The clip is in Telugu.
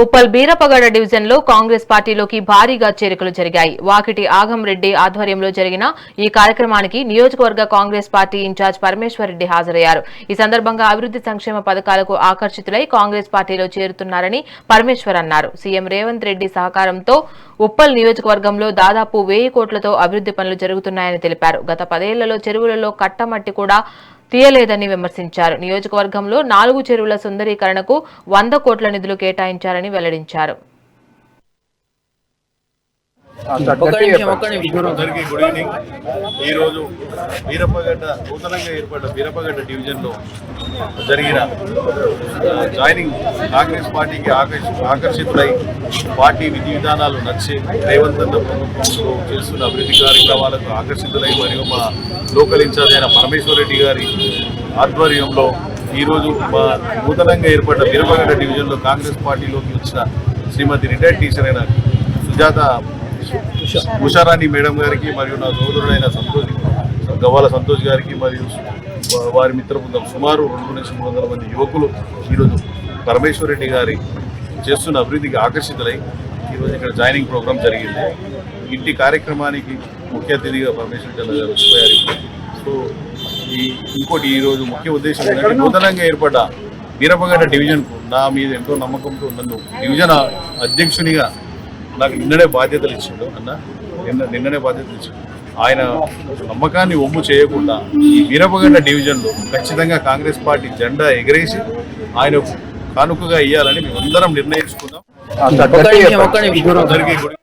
ఉప్పల్ బీరపగడ డివిజన్ లో కాంగ్రెస్ పార్టీలోకి భారీగా చేరికలు జరిగాయి. వాకిటి ఆగం రెడ్డి ఆధ్వర్యంలో జరిగిన ఈ కార్యక్రమానికి నియోజకవర్గ కాంగ్రెస్ పార్టీ ఇన్ఛార్జ్ పరమేశ్వర్ రెడ్డి హాజరయ్యారు. ఈ సందర్భంగా అభివృద్ధి సంక్షేమ పథకాలకు ఆకర్షితులై కాంగ్రెస్ పార్టీలో చేరుతున్నారని పరమేశ్వర్ అన్నారు. సీఎం రేవంత్ రెడ్డి సహకారంతో ఉప్పల్ నియోజకవర్గంలో దాదాపు 1000 కోట్లతో అభివృద్ధి పనులు జరుగుతున్నాయని తెలిపారు. గత 10 ఏళ్లలో చెరువులలో కట్టమట్టి కూడా తీయలేదని విమర్శించారు. నియోజకవర్గంలో 4 చెరువుల సుందరీకరణకు 100 కోట్ల నిధులు కేటాయించారని వెల్లడించారు. అందరికీ గుడ్ ఈవినింగ్. ఈరోజు నూతనంగా ఏర్పడ్డ వీరపగడ్డ డివిజన్లో జరిగిన జాయినింగ్ కాంగ్రెస్ పార్టీకి ఆకర్షితులై పార్టీ విధి విధానాలు నచ్చి రేవంత్ రెడ్డి ప్రభుత్వంలో చేస్తున్న అభివృద్ధి కార్యక్రమాలకు ఆకర్షితులై మరియు మా లోకల్ ఇన్ఛార్జ్ అయిన పరమేశ్వర్ రెడ్డి గారి ఆధ్వర్యంలో ఈరోజు మా నూతనంగా ఏర్పడ్డ వీరపగడ్డ డివిజన్లో కాంగ్రెస్ పార్టీలోకి వచ్చిన శ్రీమతి రిటైర్డ్ టీచర్ అయిన సుజాత ఉషారాణి మేడం గారికి మరియు నా సోదరుడైన గవ్వాల సంతోష్ గారికి మరియు వారి మిత్ర బృందం సుమారు 200-300 మంది యువకులు ఈరోజు పరమేశ్వర్ రెడ్డి గారి చేస్తున్న అభివృద్ధికి ఆకర్షితులై ఈరోజు ఇక్కడ జాయినింగ్ ప్రోగ్రాం జరిగింది. ఇంటి కార్యక్రమానికి ముఖ్య అతిథిగా పరమేశ్వర్ రెడ్డి గారు వచ్చిపోయారు. సో ఇంకోటి ఈరోజు ముఖ్య ఉద్దేశం ఏంటంటే నూతనంగా ఏర్పడ్డ వీరపగడ్డ డివిజన్కు నా మీద ఎంతో నమ్మకంతో నన్ను డివిజన్ అధ్యక్షునిగా నాకు నిన్ననే బాధ్యతలు ఇచ్చిండు నిన్ననే బాధ్యతలు ఇచ్చిండు. ఆయన నమ్మకాన్ని ఒమ్ము చేయకుండా ఈ వీరపగడ్డ డివిజన్లో ఖచ్చితంగా కాంగ్రెస్ పార్టీ జెండా ఎగరేసి ఆయనకు కానుకగా ఇవ్వాలని మేమందరం నిర్ణయించుకుందాం. అందరికీ